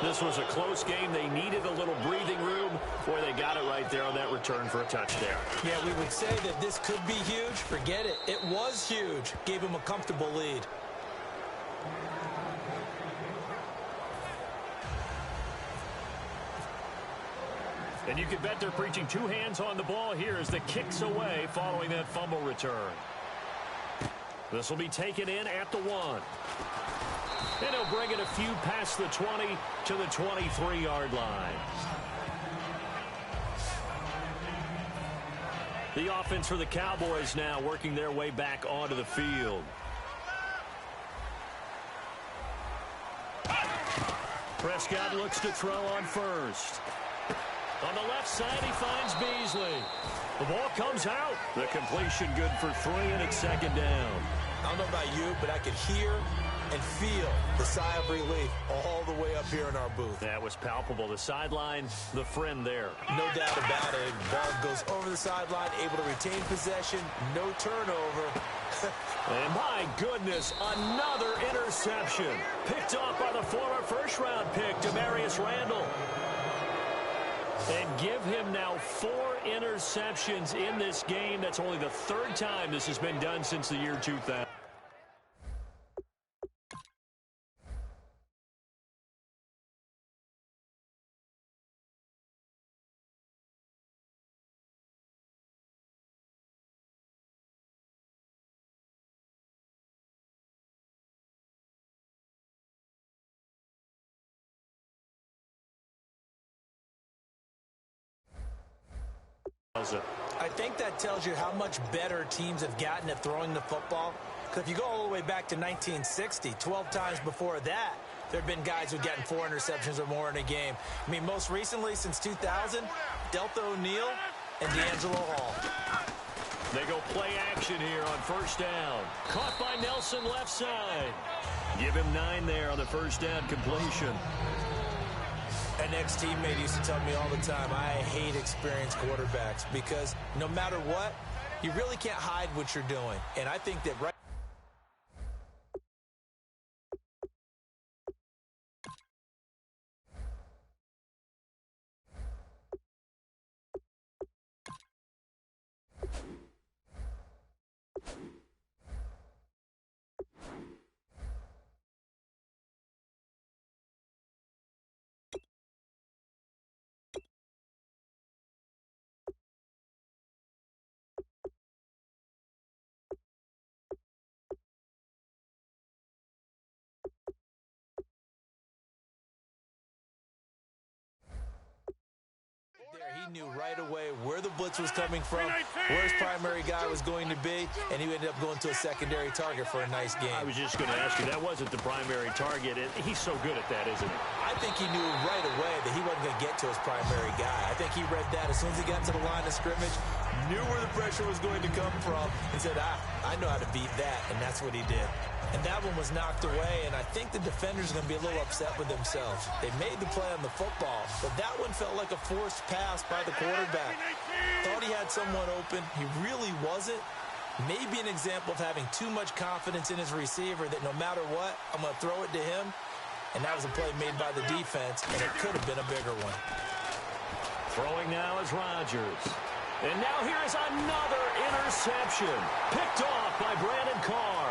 This was a close game. They needed a little breathing room. Boy, they got it right there on that return for a touchdown. Yeah, we would say that this could be huge. Forget it. It was huge. Gave him a comfortable lead. And you can bet they're preaching 2 hands on the ball here as the kick's away following that fumble return. This will be taken in at the 1. And he'll bring it a few past the 20 to the 23-yard line. The offense for the Cowboys now working their way back onto the field. Prescott looks to throw on first. On the left side, he finds Beasley. The ball comes out. The completion good for 3, and it's 2nd down. I don't know about you, but I could hear and feel the sigh of relief all the way up here in our booth. That was palpable. The sideline, the friend there. No doubt about it. Ball goes over the sideline, able to retain possession, no turnover. And my goodness, another interception. Picked off by the former first-round pick, Demarius Randall. And give him now 4 interceptions in this game. That's only the 3rd time this has been done since the year 2000. I think that tells you how much better teams have gotten at throwing the football. Because if you go all the way back to 1960, 12 times before that, there have been guys who've gotten 4 interceptions or more in a game. I mean, most recently, since 2000, Delta O'Neal and D'Angelo Hall. They go play action here on 1st down. Caught by Nelson left side. Give him 9 there on the 1st down completion. An ex-teammate used to tell me all the time, I hate experienced quarterbacks because no matter what, you really can't hide what you're doing. And I think that right He knew right away where the blitz was coming from, where his primary guy was going to be, and he ended up going to a secondary target for a nice game. I was just going to ask you, that wasn't the primary target. He's so good at that, isn't he? I think he knew right away that he wasn't going to get to his primary guy. I think he read that as soon as he got to the line of scrimmage, knew where the pressure was going to come from, and said, I know how to beat that, and that's what he did. And that one was knocked away, and I think the defenders are going to be a little upset with themselves. They made the play on the football, but that one felt like a forced pass by the quarterback. Thought he had someone open. He really wasn't. Maybe an example of having too much confidence in his receiver that no matter what, I'm going to throw it to him. And that was a play made by the defense, and it could have been a bigger one. Throwing now is Rodgers. And now here is another interception. Picked off by Brandon Carr.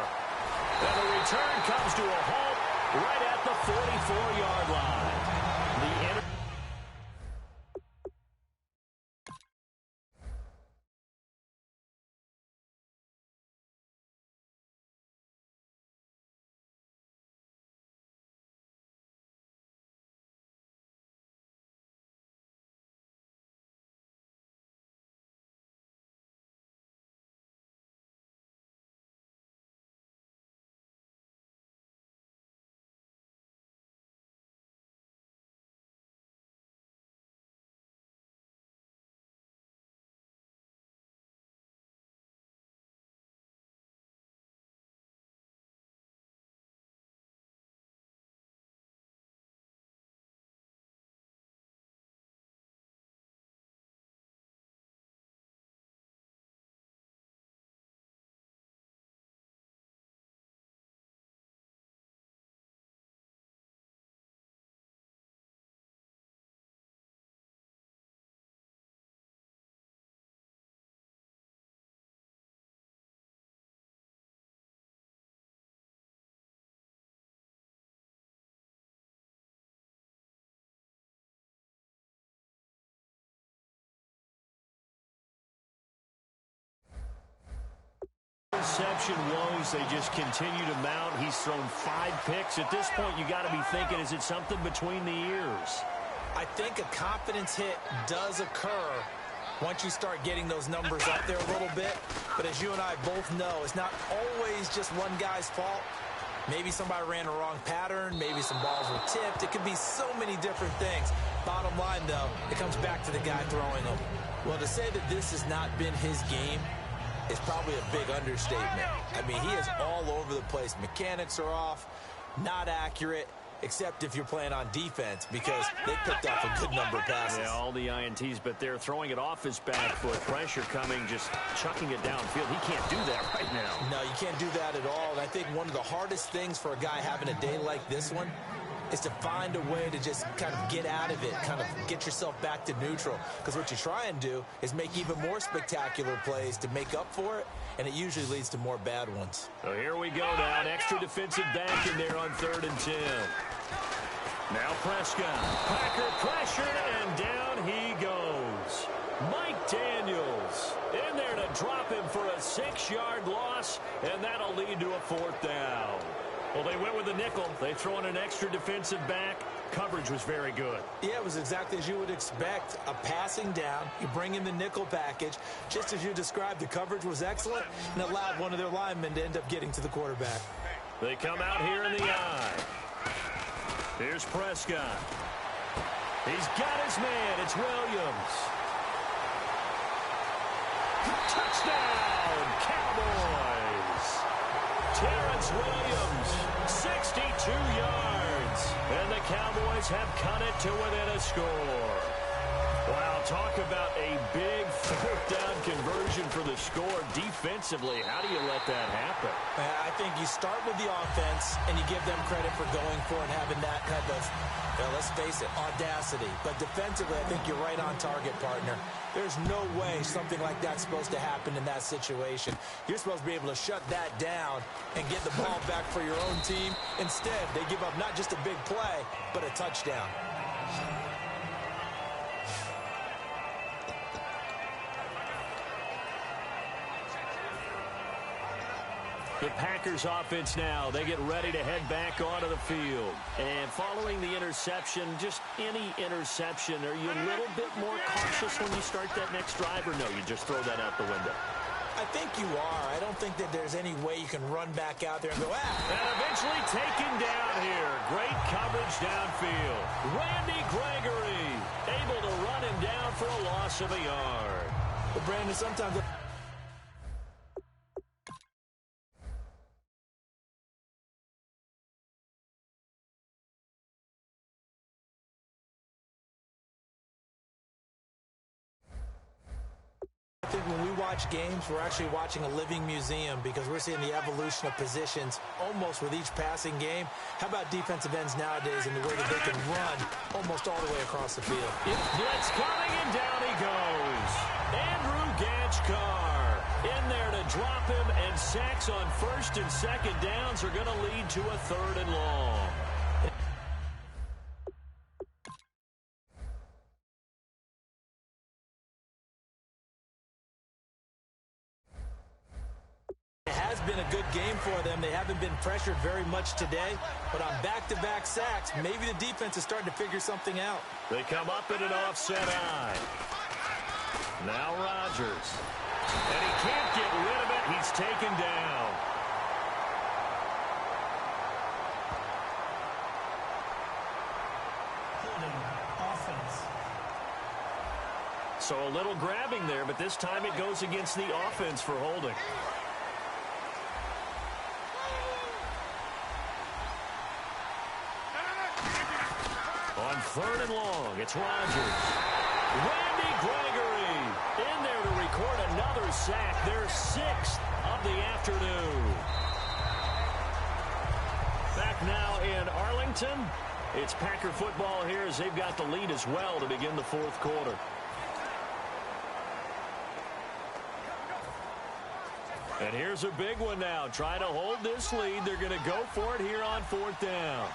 And the return comes to a halt right at the 44-yard line. Interception woes, they just continue to mount. He's thrown 5 picks. At this point, you got to be thinking, is it something between the ears? I think a confidence hit does occur once you start getting those numbers up there a little bit. But as you and I both know, it's not always just one guy's fault. Maybe somebody ran a wrong pattern. Maybe some balls were tipped. It could be so many different things. Bottom line, though, it comes back to the guy throwing them. Well, to say that this has not been his game is probably a big understatement. I mean, he is all over the place. Mechanics are off, not accurate, except if you're playing on defense, because they picked off a good number of passes. Yeah, all the INTs, but they're throwing it off his back foot. Pressure coming, just chucking it downfield. He can't do that right now. No, you can't do that at all. And I think one of the hardest things for a guy having a day like this one is to find a way to just kind of get out of it, kind of get yourself back to neutral. Because what you try and do is make even more spectacular plays to make up for it, and it usually leads to more bad ones. So here we go now. An extra defensive back in there on 3rd and 10. Now Prescott. Packer pressured, and down he goes. Mike Daniels in there to drop him for a 6-yard loss, and that'll lead to a 4th down. Well, they went with the nickel. They throw in an extra defensive back. Coverage was very good. Yeah, it was exactly as you would expect. A passing down. You bring in the nickel package. Just as you described, the coverage was excellent and allowed one of their linemen to end up getting to the quarterback. They come out here in the eye. Here's Prescott. He's got his man. It's Williams. Touchdown, Cowboys. Terrence Williams, 62 yards. And the Cowboys have cut it to within a score. Wow, talk about a big 4th down conversion for the score. Defensively, how do you let that happen? I think you start with the offense, and you give them credit for going for it and having that kind of, let's face it, audacity. But defensively, I think you're right on target, partner. There's no way something like that's supposed to happen in that situation. You're supposed to be able to shut that down and get the ball back for your own team. Instead, they give up not just a big play, but a touchdown. The Packers offense now, they get ready to head back onto the field. And following the interception, just any interception, are you a little bit more cautious when you start that next drive, or no, you just throw that out the window? I think you are. I don't think that there's any way you can run back out there and go, And eventually taken down here. Great coverage downfield. Randy Gregory able to run him down for a loss of a yard. But Brandon, sometimes I think when we watch games, we're actually watching a living museum because we're seeing the evolution of positions almost with each passing game. How about defensive ends nowadays and the way that they can run almost all the way across the field? Blitz coming, and down he goes. Andrew Gachkar in there to drop him, and sacks on first and second downs are going to lead to a third and long. It has been a good game for them. They haven't been pressured very much today, but on back-to-back sacks, maybe the defense is starting to figure something out. They come up in an offset eye. Now Rodgers. And he can't get rid of it. He's taken down. Holding offense. So a little grabbing there, but this time it goes against the offense for holding. On third and long, it's Rodgers. Randy Gregory in there to record another sack, their sixth of the afternoon. Back now in Arlington. It's Packer football here as they've got the lead as well to begin the fourth quarter. And here's a big one now. Trying to hold this lead. They're going to go for it here on fourth down.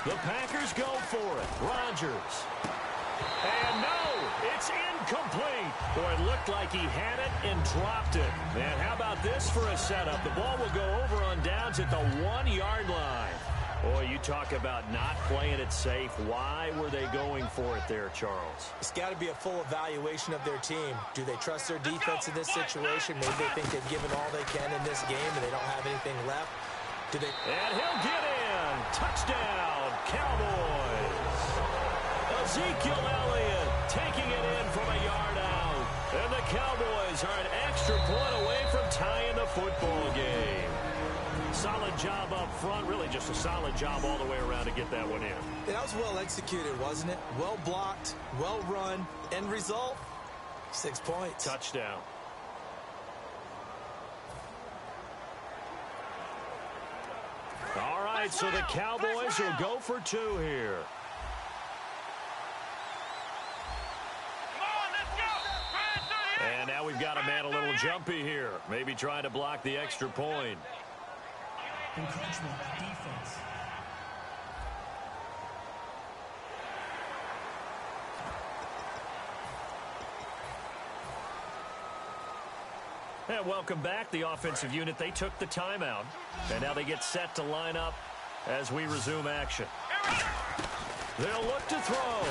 The Packers go for it. Rodgers. And no, it's incomplete. Boy, it looked like he had it and dropped it. Man, how about this for a setup? The ball will go over on downs at the 1-yard line. Boy, you talk about not playing it safe. Why were they going for it there, Charles? It's got to be a full evaluation of their team. Do they trust their defense in this situation? Maybe they think they've given all they can in this game and they don't have anything left. Do they? And he'll get in. Touchdown, Cowboys. Ezekiel Elliott taking it in from a yard out. And the Cowboys are an extra point away from tying the football game. Solid job up front. Really just a solid job all the way around to get that one in. That was well executed, wasn't it? Well blocked, well run. End result, 6 points. Touchdown. All right, so the Cowboys will go for two here. And now we've got a man a little jumpy here. Maybe trying to block the extra point. Encroachment defense. And welcome back. The offensive unit, they took the timeout. And now they get set to line up as we resume action. They'll look to throw.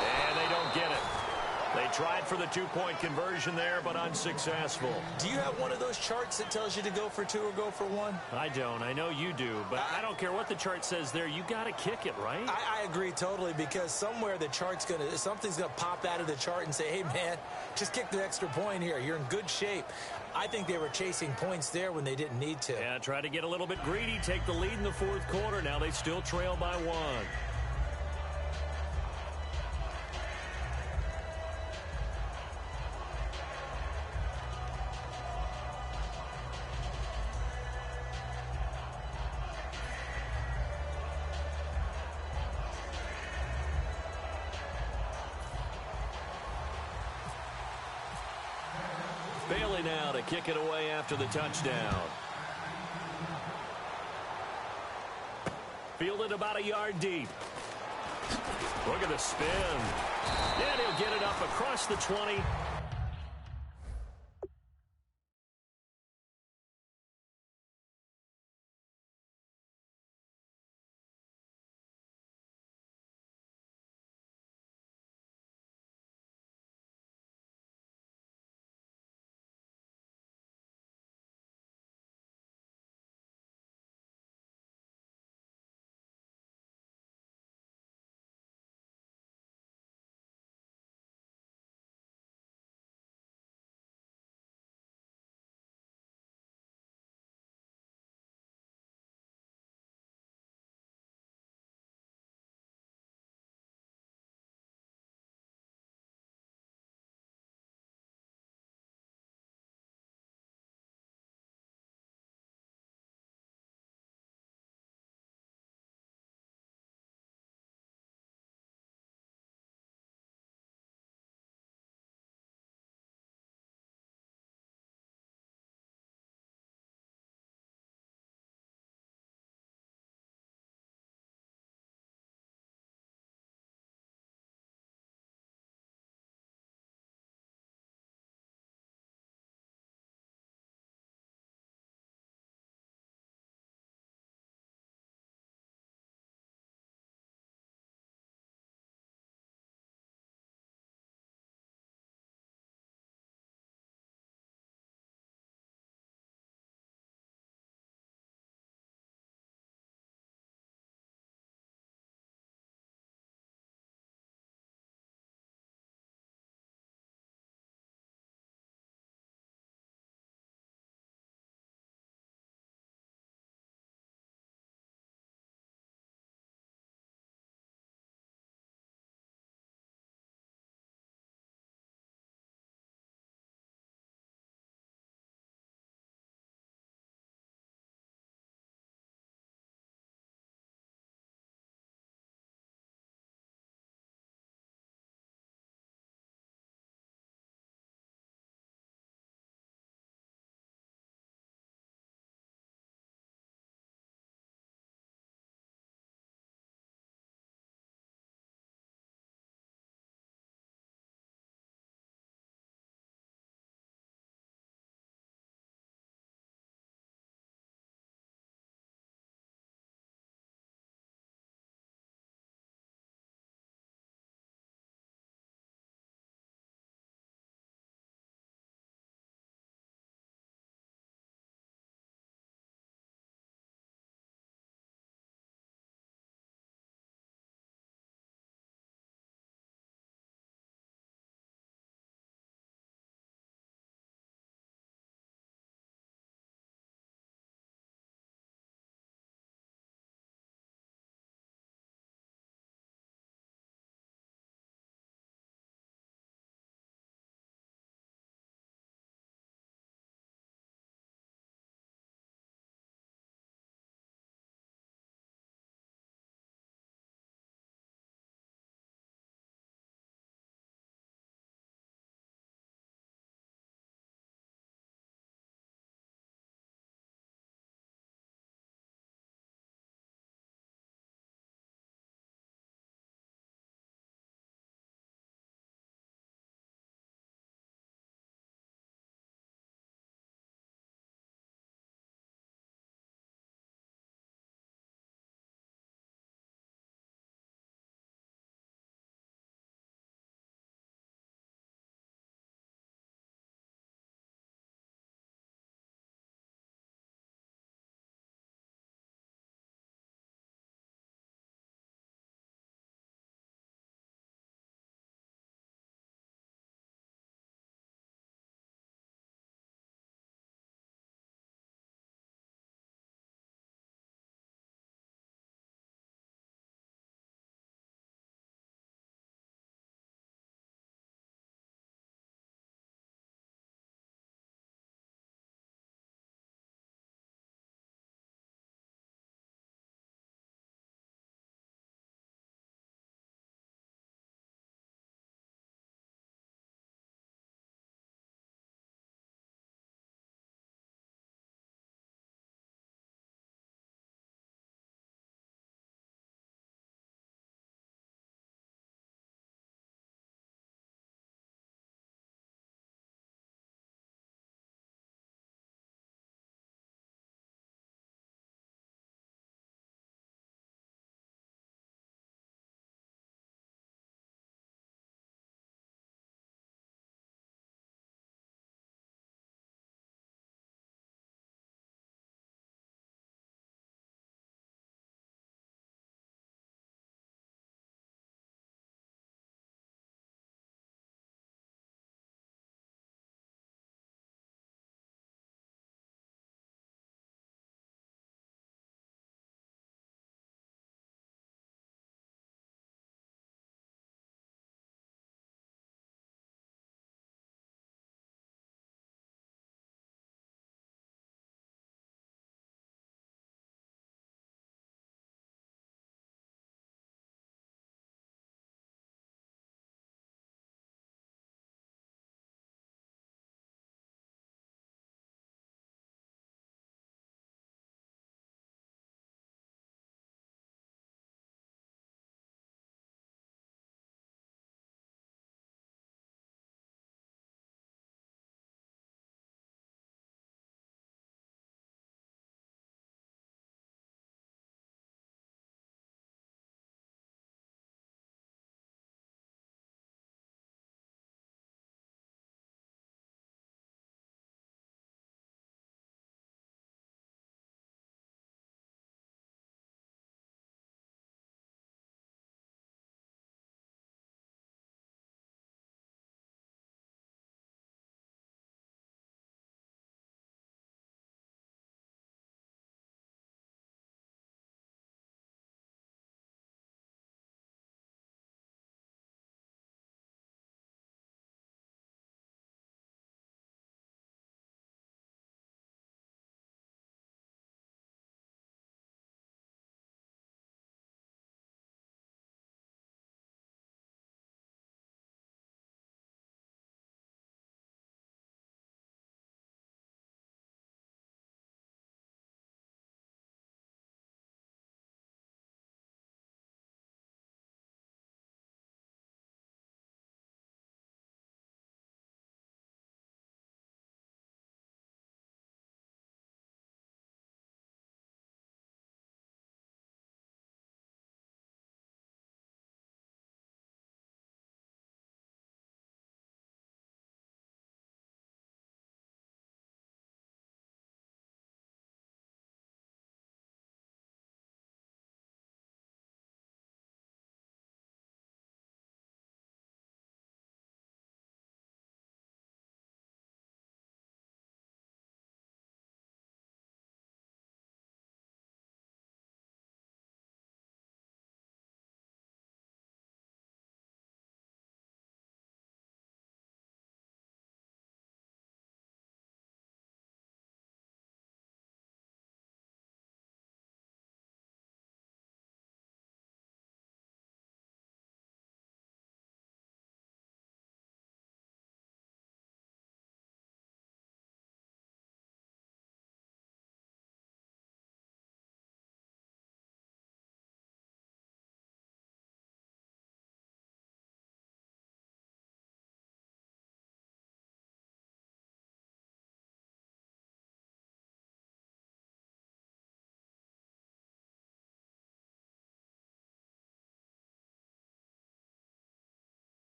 And they don't get it. They tried for the two-point conversion there, but unsuccessful. Do you have one of those charts that tells you to go for two or go for one? I don't. I know you do, but I don't care what the chart says there. You got to kick it, right? I agree totally, because somewhere the chart's something's gonna pop out of the chart and say, hey man, just kick the extra point here. You're in good shape. I think they were chasing points there when they didn't need to. Yeah, try to get a little bit greedy, take the lead in the fourth quarter. Now they still trail by one. Bailey now to kick it away after the touchdown. Fielded about a yard deep. Look at the spin. And he'll get it up across the 20.